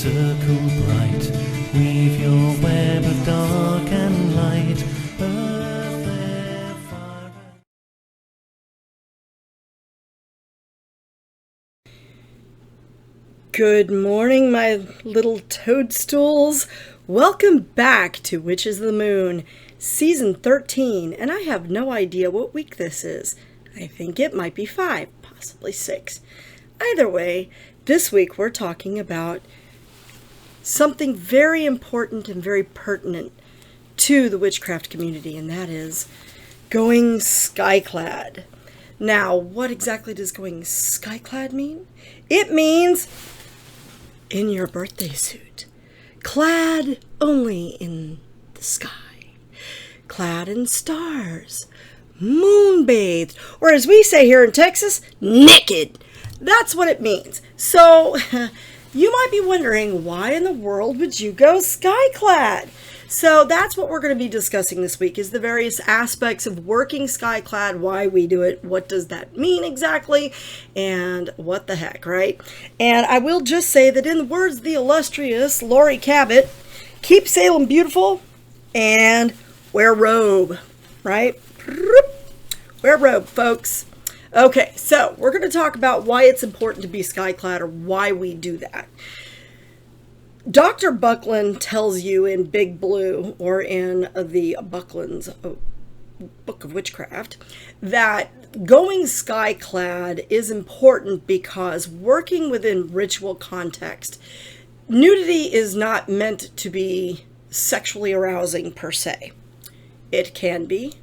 circle bright, weave your web of dark and light. Earth, air, fire. Good morning, my little toadstools. Welcome back to Witches of the Moon, Season 13, and I have no idea what week this is. I think it might be 5, possibly 6. Either way, this week we're talking about something very important and very pertinent to the witchcraft community, and that is going Skyclad. Now, what exactly does going Skyclad mean? It means in your birthday suit, clad only in the sky, clad in stars, moon-bathed, or as we say here in Texas, naked. That's what it means. So, you might be wondering, why in the world would you go Skyclad? So that's what we're going to be discussing this week, is the various aspects of working Skyclad, why we do it, what does that mean exactly, and what the heck, right? And I will just say that in the words of the illustrious Lori Cabot, keep Salem beautiful and wear robe, right? Wear robe, folks. Okay, so we're going to talk about why it's important to be Skyclad, or why we do that. Dr. Buckland tells you in Big Blue, or in the Buckland's Book of Witchcraft, that going Skyclad is important because working within ritual context, nudity is not meant to be sexually arousing per se. It can be.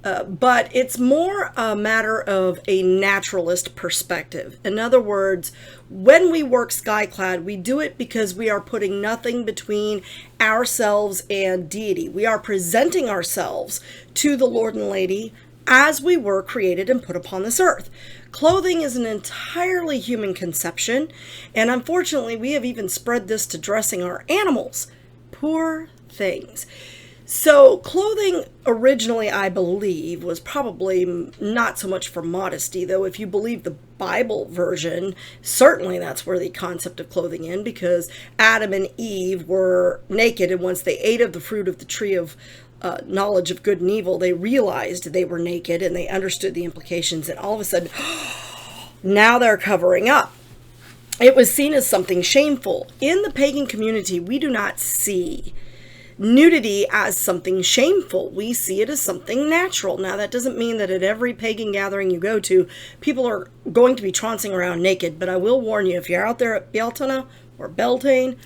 But it's more a matter of a naturalist perspective. In other words, when we work Skyclad, we do it because we are putting nothing between ourselves and deity. We are presenting ourselves to the Lord and Lady as we were created and put upon this earth. Clothing is an entirely human conception, and unfortunately, we have even spread this to dressing our animals. Poor things. So clothing originally, I believe, was probably not so much for modesty, though if you believe the Bible version, certainly that's where the concept of clothing in, because Adam and Eve were naked, and once they ate of the fruit of the tree of knowledge of good and evil, they realized they were naked and they understood the implications, and all of a sudden, now they're covering up. It was seen as something shameful. In the pagan community, we do not see nudity as something shameful. We see it as something natural. Now, that doesn't mean that at every pagan gathering you go to, people are going to be trouncing around naked, but I will warn you, if you're out there at Beltane or Beltane,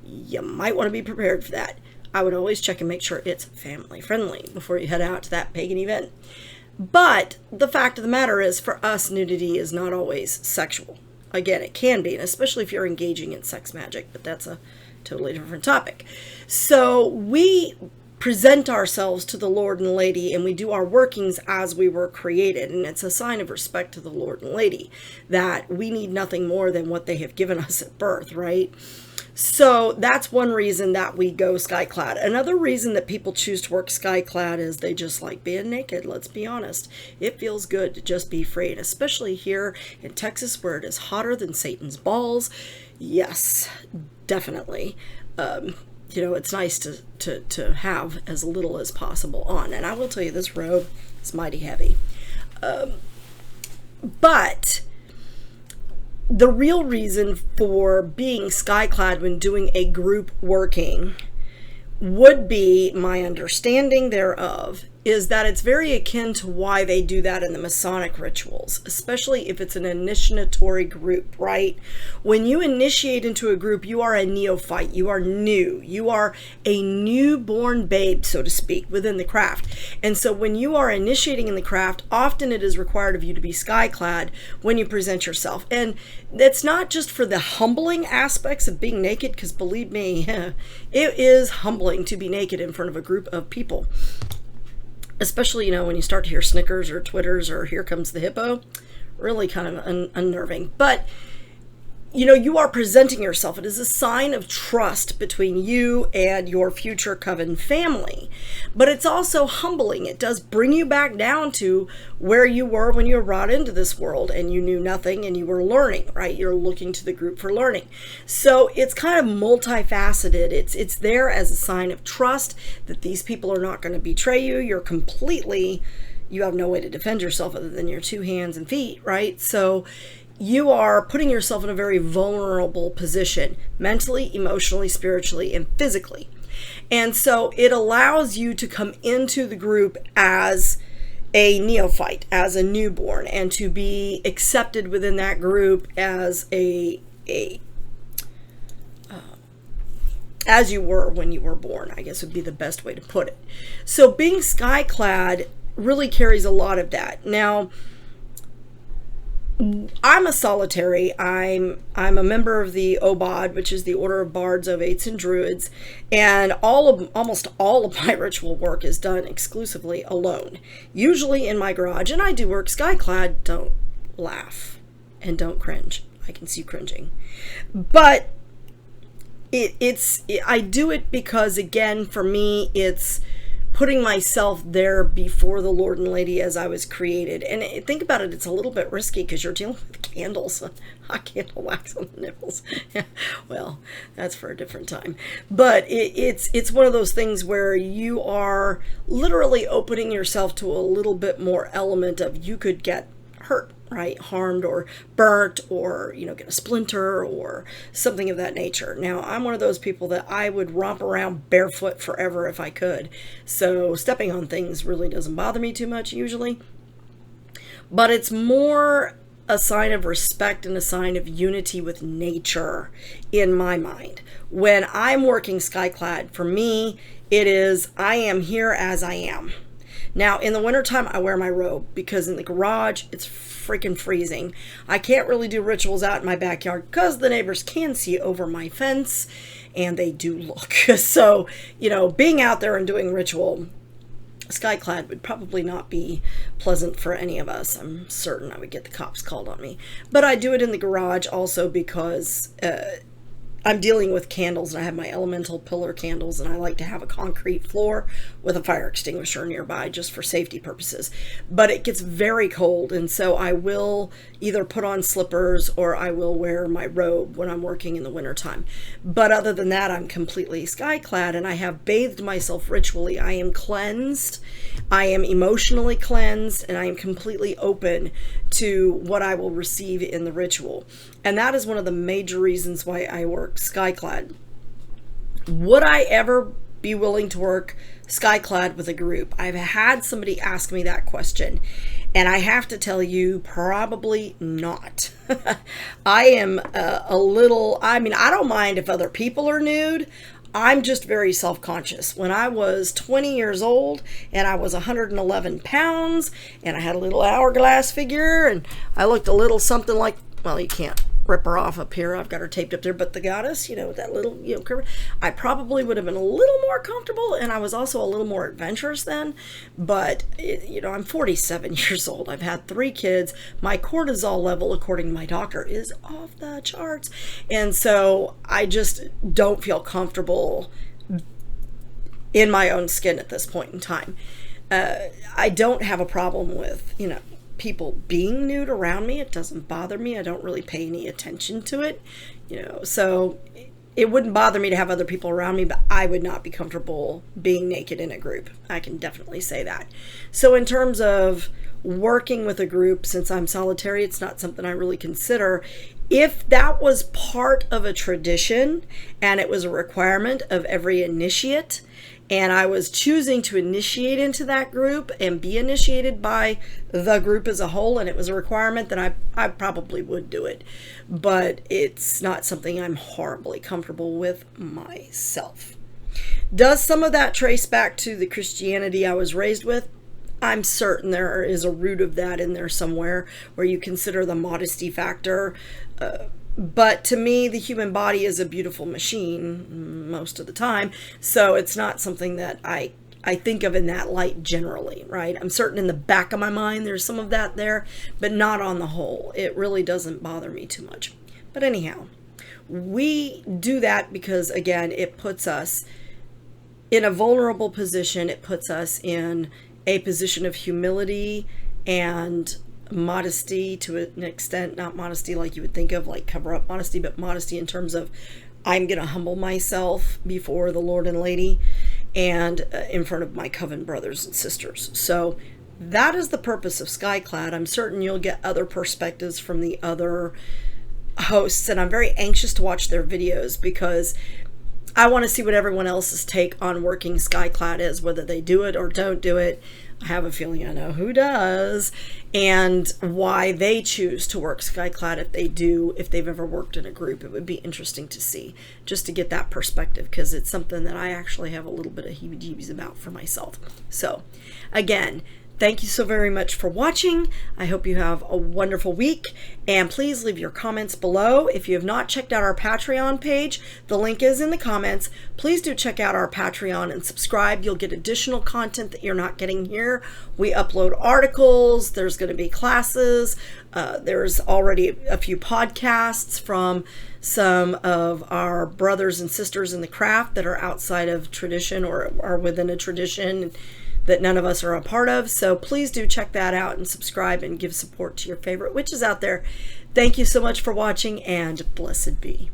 you might want to be prepared for that. I would always check and make sure it's family friendly before you head out to that pagan event. But the fact of the matter is, for us, nudity is not always sexual. Again, it can be, and especially if you're engaging in sex magic, but that's a totally different topic. So we present ourselves to the Lord and Lady, and we do our workings as we were created, and it's a sign of respect to the Lord and Lady that we need nothing more than what they have given us at birth, right? So that's one reason that we go Skyclad. Another reason that people choose to work Skyclad is they just like being naked. Let's be honest. It feels good to just be free, and especially here in Texas where it is hotter than Satan's balls. Yes, definitely. It's nice to have as little as possible on. And I will tell you, this robe is mighty heavy. But the real reason for being Skyclad when doing a group working would be, my understanding thereof, is that it's very akin to why they do that in the Masonic rituals, especially if it's an initiatory group, right? When you initiate into a group, you are a neophyte, you are new, you are a newborn babe, so to speak, within the craft. And so when you are initiating in the craft, often it is required of you to be Skyclad when you present yourself. And it's not just for the humbling aspects of being naked, because believe me, it is humbling to be naked in front of a group of people. Especially, when you start to hear snickers or twitters or here comes the hippo, really kind of unnerving. But you are presenting yourself. It is a sign of trust between you and your future coven family. But it's also humbling. It does bring you back down to where you were when you were brought into this world and you knew nothing and you were learning, right? You're looking to the group for learning. So it's kind of multifaceted. It's there as a sign of trust that these people are not going to betray you. You have no way to defend yourself other than your 2 hands and feet, right? So you are putting yourself in a very vulnerable position, mentally, emotionally, spiritually, and physically. And so it allows you to come into the group as a neophyte, as a newborn, and to be accepted within that group as as you were when you were born, I guess would be the best way to put it. So being Skyclad really carries a lot of that. Now, I'm a solitary. I'm a member of the OBOD, which is the Order of Bards, Ovates, and Druids, and almost all of my ritual work is done exclusively alone, usually in my garage. And I do work Skyclad. Don't laugh and don't cringe. I can see you cringing, but I do it because, again, for me, it's putting myself there before the Lord and Lady as I was created. And think about it, it's a little bit risky because you're dealing with candles, hot candle wax on the nipples. Well, that's for a different time. But it's one of those things where you are literally opening yourself to a little bit more element of you could get hurt, right? Harmed or burnt, or get a splinter or something of that nature. Now, I'm one of those people that I would romp around barefoot forever if I could. So stepping on things really doesn't bother me too much usually. But it's more a sign of respect and a sign of unity with nature in my mind. When I'm working Skyclad, for me, it is I am here as I am. Now, in the wintertime, I wear my robe because in the garage, it's freaking freezing. I can't really do rituals out in my backyard because the neighbors can see over my fence, and they do look. So, being out there and doing ritual, Skyclad would probably not be pleasant for any of us. I'm certain I would get the cops called on me. But I do it in the garage also because I'm dealing with candles, and I have my elemental pillar candles, and I like to have a concrete floor with a fire extinguisher nearby just for safety purposes. But it gets very cold, and so I will either put on slippers or I will wear my robe when I'm working in the wintertime. But other than that, I'm completely Skyclad, and I have bathed myself ritually. I am cleansed, I am emotionally cleansed, and I am completely open to what I will receive in the ritual. And that is one of the major reasons why I work Skyclad. Would I ever be willing to work Skyclad with a group? I've had somebody ask me that question, and I have to tell you, probably not. I am I don't mind if other people are nude. I'm just very self-conscious. When I was 20 years old and I was 111 pounds and I had a little hourglass figure and I looked a little something like, well, you can't rip her off up here. I've got her taped up there, but the goddess, with that little, curve, I probably would have been a little more comfortable, and I was also a little more adventurous then. But, I'm 47 years old. I've had 3 kids. My cortisol level, according to my doctor, is off the charts. And so I just don't feel comfortable in my own skin at this point in time. I don't have a problem with, people being nude around me. It doesn't bother me. I don't really pay any attention to it, so it wouldn't bother me to have other people around me, but I would not be comfortable being naked in a group. I can definitely say that. So in terms of working with a group, since I'm solitary, it's not something I really consider. If that was part of a tradition and it was a requirement of every initiate, and I was choosing to initiate into that group and be initiated by the group as a whole, and it was a requirement, then I probably would do it. But it's not something I'm horribly comfortable with myself. Does some of that trace back to the Christianity I was raised with? I'm certain there is a root of that in there somewhere where you consider the modesty factor. But to me, the human body is a beautiful machine most of the time. So it's not something that I think of in that light generally, right? I'm certain in the back of my mind there's some of that there, but not on the whole. It really doesn't bother me too much. But anyhow, we do that because, again, it puts us in a vulnerable position. It puts us in a position of humility and modesty to an extent, not modesty like you would think of, like cover up modesty, but modesty in terms of I'm going to humble myself before the Lord and Lady and in front of my coven brothers and sisters. So that is the purpose of Skyclad. I'm certain you'll get other perspectives from the other hosts, and I'm very anxious to watch their videos because I want to see what everyone else's take on working Skyclad is, whether they do it or don't do it. I have a feeling I know who does, and why they choose to work Skyclad if they do, if they've ever worked in a group. It would be interesting to see, just to get that perspective, because it's something that I actually have a little bit of heebie-jeebies about for myself. So, again, thank you so very much for watching. I hope you have a wonderful week, and please leave your comments below. If you have not checked out our Patreon page, the link is in the comments. Please do check out our Patreon and subscribe. You'll get additional content that you're not getting here. We upload articles, there's going to be classes, there's already a few podcasts from some of our brothers and sisters in the craft that are outside of tradition or are within a tradition that none of us are a part of. So please do check that out and subscribe and give support to your favorite witches out there. Thank you so much for watching, and blessed be.